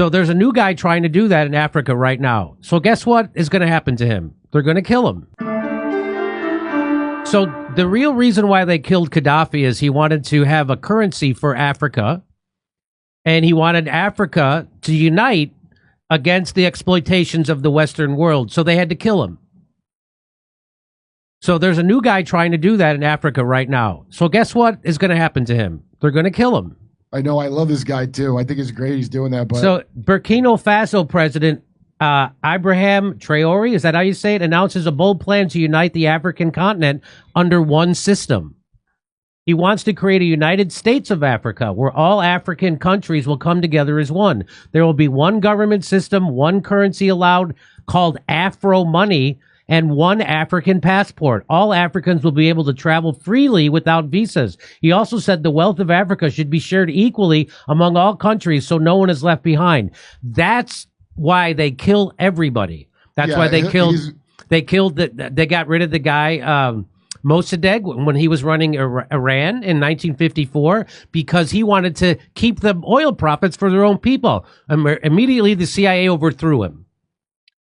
So there's a new guy trying to do that in Africa right now. So guess what is going to happen to him? They're going to kill him. So the real reason why they killed Gaddafi is he wanted to have a currency for Africa, and he wanted Africa to unite against the exploitations of the Western world. So they had to kill him. So there's a new guy trying to do that in Africa right now. So guess what is going to happen to him? They're going to kill him. I know. I love this guy, too. I think it's great he's doing that. But So Burkina Faso President Ibrahim Traore, is that how you say it, announces a bold plan to unite the African continent under one system. He wants to create a United States of Africa where all African countries will come together as one. There will be one government system, one currency allowed called Afro money, and one African passport. All Africans will be able to travel freely without visas. He also said the wealth of Africa should be shared equally among all countries so no one is left behind. That's why they kill everybody. That's why they got rid of the guy, Mossadegh, when he was running Iran in 1954, because he wanted to keep the oil profits for their own people. Immediately, the CIA overthrew him.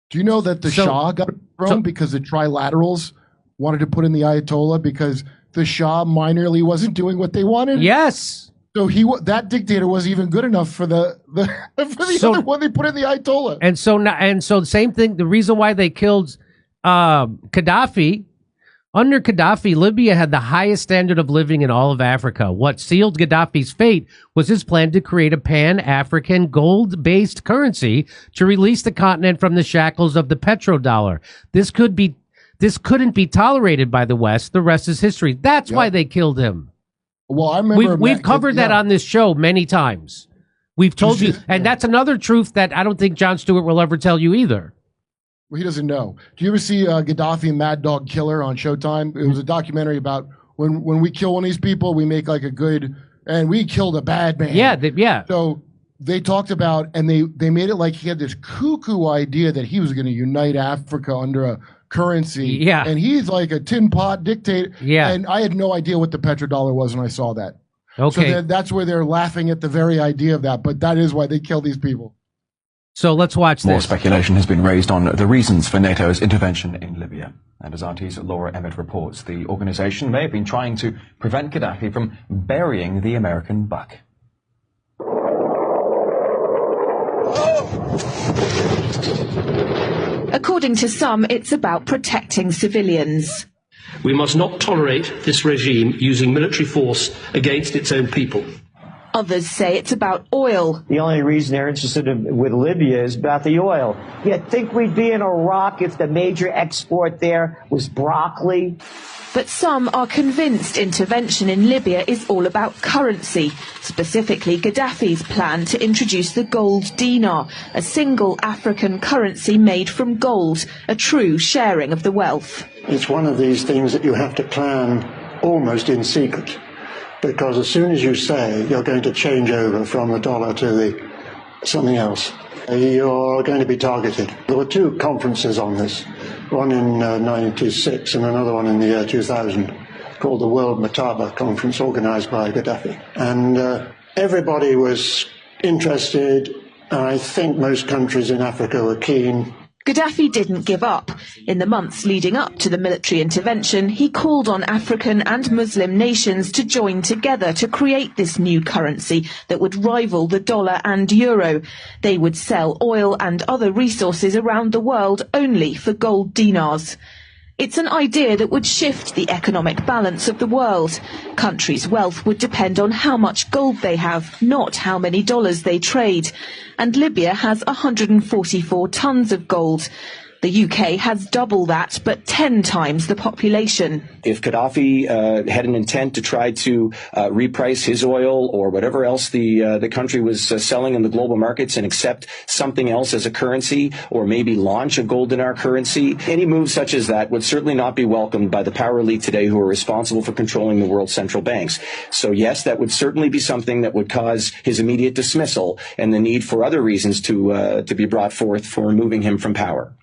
Do you know that the Shah got thrown because the trilaterals wanted to put in the Ayatollah because the Shah minorly wasn't doing what they wanted? Yes. So that dictator wasn't even good enough for the other one they put in the Ayatollah. And so the same thing. The reason why they killed Gaddafi. Under Gaddafi, Libya had the highest standard of living in all of Africa. What sealed Gaddafi's fate was his plan to create a pan-African gold-based currency to release the continent from the shackles of the petrodollar. This couldn't be tolerated by the West. The rest is history. That's why they killed him. Well, I remember we've covered that on this show many times. We've told you, and that's another truth that I don't think Jon Stewart will ever tell you either. Well, he doesn't know. Do you ever see Gaddafi and Mad Dog Killer on Showtime? It was a documentary about when we kill one of these people, we make like a good, and we killed a bad man. Yeah. So they talked about, and they made it like he had this cuckoo idea that he was going to unite Africa under a currency. Yeah. And he's like a tin pot dictator. Yeah. And I had no idea what the petrodollar was when I saw that. Okay. So that's where they're laughing at the very idea of that. But that is why they kill these people. So let's watch this. More speculation has been raised on the reasons for NATO's intervention in Libya. And as RT's Laura Emmett reports, the organization may have been trying to prevent Gaddafi from burying the American buck. According to some, it's about protecting civilians. We must not tolerate this regime using military force against its own people. Others say it's about oil. The only reason they're interested with Libya is about the oil. You'd think we'd be in Iraq if the major export there was broccoli. But some are convinced intervention in Libya is all about currency, specifically Gaddafi's plan to introduce the gold dinar, a single African currency made from gold, a true sharing of the wealth. It's one of these things that you have to plan almost in secret, because as soon as you say you're going to change over from the dollar to something else, you're going to be targeted. There were two conferences on this, one in 96 and another one in the year 2000, called the World Mataba Conference, organized by Gaddafi. And everybody was interested. I think most countries in Africa were keen. Gaddafi didn't give up. In the months leading up to the military intervention, he called on African and Muslim nations to join together to create this new currency that would rival the dollar and euro. They would sell oil and other resources around the world only for gold dinars. It's an idea that would shift the economic balance of the world. Countries' wealth would depend on how much gold they have, not how many dollars they trade. And Libya has 144 tons of gold. The UK has double that, but 10 times the population. If Gaddafi had an intent to try to reprice his oil or whatever else the country was selling in the global markets and accept something else as a currency, or maybe launch a gold dinar currency, any move such as that would certainly not be welcomed by the power elite today who are responsible for controlling the world's central banks. So yes, that would certainly be something that would cause his immediate dismissal and the need for other reasons to be brought forth for removing him from power.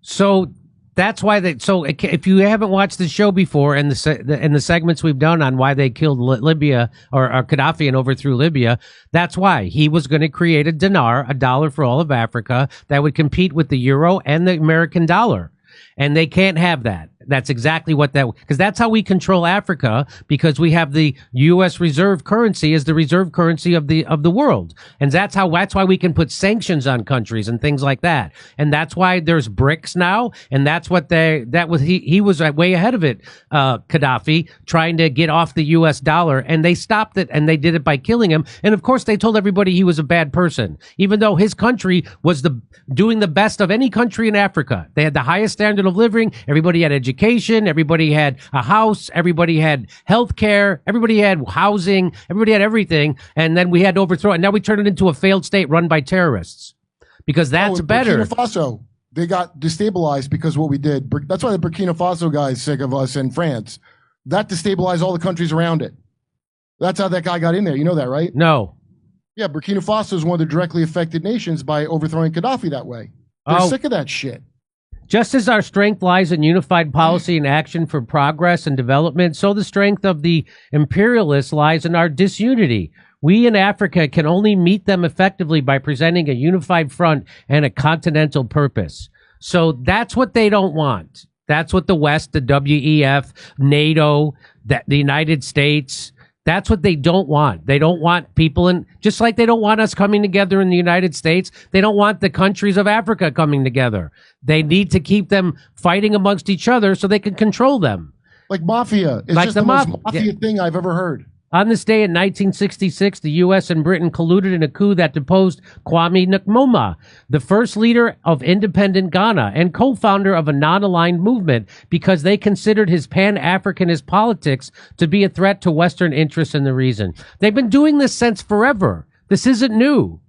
So That's why they. So if you haven't watched the show before and the segments we've done on why they killed Libya or Gaddafi and overthrew Libya, that's why he was going to create a dinar, a dollar for all of Africa that would compete with the euro and the American dollar. And they can't have that. That's exactly what because that's how we control Africa, because we have the U.S. reserve currency as the reserve currency of the world. And that's why we can put sanctions on countries and things like that. And that's why there's BRICS now. And that's what he was way ahead of it, Gaddafi, trying to get off the U.S. dollar. And they stopped it, and they did it by killing him. And of course, they told everybody he was a bad person, even though his country was doing the best of any country in Africa. They had the highest standard of living. Everybody had education. Everybody had a house. Everybody had health care. Everybody had housing. Everybody had everything. And then we had to overthrow it. And now we turned it into a failed state run by terrorists, because that's better. Burkina Faso, they got destabilized because of what we did. That's why the Burkina Faso guy is sick of us in France. That destabilized all the countries around it. That's how that guy got in there. You know that, right? No. Yeah, Burkina Faso is one of the directly affected nations by overthrowing Gaddafi that way. They're sick of that shit. Just as our strength lies in unified policy and action for progress and development, so the strength of the imperialists lies in our disunity. We in Africa can only meet them effectively by presenting a unified front and a continental purpose. So that's what they don't want. That's what the West, the WEF, NATO, the United States, that's what they don't want. They don't want people just like they don't want us coming together in the United States. They don't want the countries of Africa coming together. They need to keep them fighting amongst each other so they can control them. Like mafia. It's like just the most mafia thing I've ever heard. On this day in 1966, the U.S. and Britain colluded in a coup that deposed Kwame Nkrumah, the first leader of independent Ghana and co-founder of a non-aligned movement, because they considered his Pan-Africanist politics to be a threat to Western interests in the region. They've been doing this since forever. This isn't new.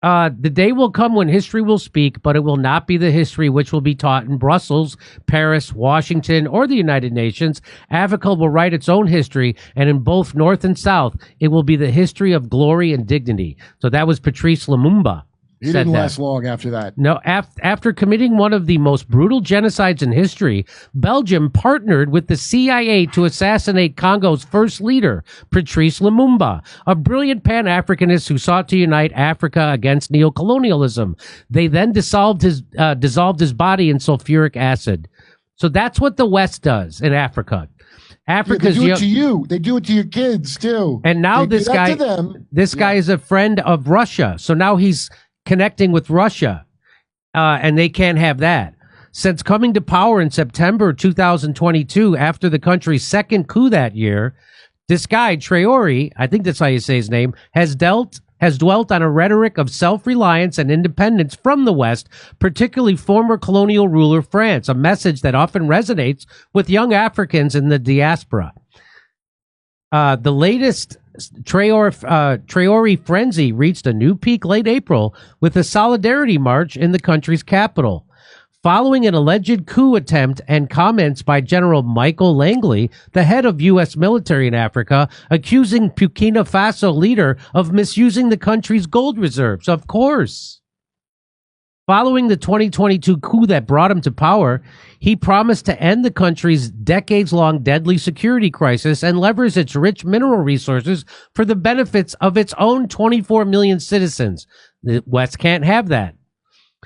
The day will come when history will speak, but it will not be the history which will be taught in Brussels, Paris, Washington, or the United Nations. Africa will write its own history, and in both North and South, it will be the history of glory and dignity. So that was Patrice Lumumba. He didn't last long after that. No, after committing one of the most brutal genocides in history, Belgium partnered with the CIA to assassinate Congo's first leader, Patrice Lumumba, a brilliant Pan-Africanist who sought to unite Africa against neocolonialism. They then dissolved his body in sulfuric acid. So that's what the West does in Africa. Africa's they do it to you. They do it to your kids too. And now this guy is a friend of Russia. So now he's connecting with Russia, and they can't have that. Since coming to power in September 2022, after the country's second coup that year, this guy, Traoré, I think that's how you say his name, has dwelt on a rhetoric of self-reliance and independence from the West, particularly former colonial ruler France, a message that often resonates with young Africans in the diaspora. The latest Traoré frenzy reached a new peak late April with a solidarity march in the country's capital. Following an alleged coup attempt and comments by General Michael Langley, the head of U.S. military in Africa, accusing Burkina Faso leader of misusing the country's gold reserves. Of course. Following the 2022 coup that brought him to power, he promised to end the country's decades-long deadly security crisis and leverage its rich mineral resources for the benefits of its own 24 million citizens. The West can't have that.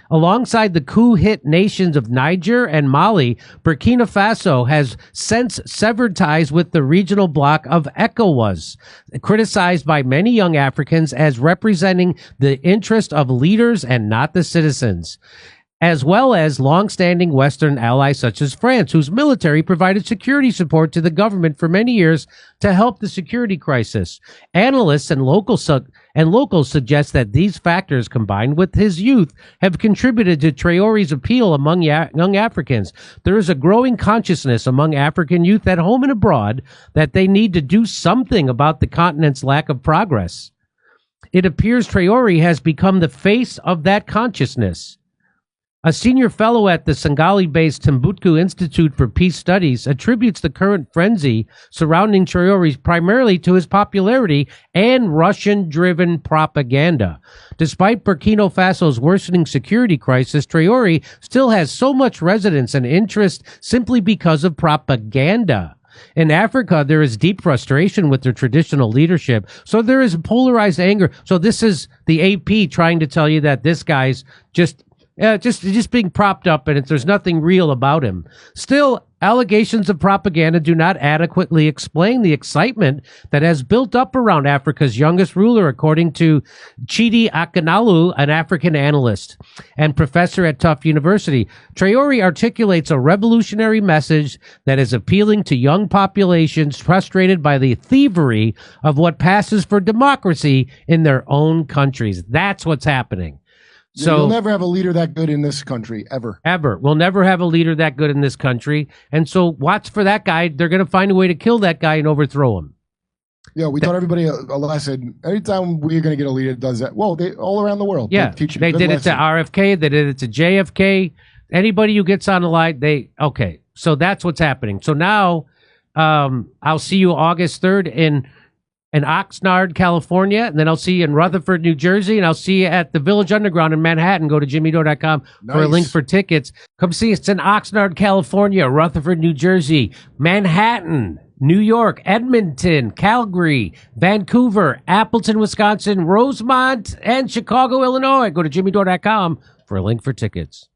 Alongside the coup-hit nations of Niger and Mali, Burkina Faso has since severed ties with the regional bloc of ECOWAS, criticized by many young Africans as representing the interest of leaders and not the citizens, as well as long-standing Western allies such as France, whose military provided security support to the government for many years to help the security crisis. Analysts and locals suggest that these factors, combined with his youth, have contributed to Traoré's appeal among young Africans. There is a growing consciousness among African youth at home and abroad that they need to do something about the continent's lack of progress. It appears Traoré has become the face of that consciousness. A senior fellow at the Sengali-based Timbuktu Institute for Peace Studies attributes the current frenzy surrounding Traore primarily to his popularity and Russian-driven propaganda. Despite Burkina Faso's worsening security crisis, Traore still has so much resonance and interest simply because of propaganda. In Africa, there is deep frustration with their traditional leadership. So there is polarized anger. So this is the AP trying to tell you that this guy's just being propped up and there's nothing real about him. Still, allegations of propaganda do not adequately explain the excitement that has built up around Africa's youngest ruler, according to Chidi Akanalu, an African analyst and professor at Tufts University. Traore articulates a revolutionary message that is appealing to young populations frustrated by the thievery of what passes for democracy in their own countries. That's what's happening. So you'll never have a leader that good in this country, ever. Ever. We'll never have a leader that good in this country. And so watch for that guy. They're going to find a way to kill that guy and overthrow him. Yeah, we taught everybody a lesson. Anytime we're going to get a leader that does that, well, they all around the world. Yeah, they did it to RFK. They did it to JFK. Anybody who gets on the line, okay. So that's what's happening. So now I'll see you August 3rd in Oxnard, California, and then I'll see you in Rutherford, New Jersey, and I'll see you at the Village Underground in Manhattan. Go to jimmydore.com for a link for tickets. Come see us in Oxnard, California, Rutherford, New Jersey, Manhattan, New York, Edmonton, Calgary, Vancouver, Appleton, Wisconsin, Rosemont, and Chicago, Illinois. Go to jimmydore.com for a link for tickets.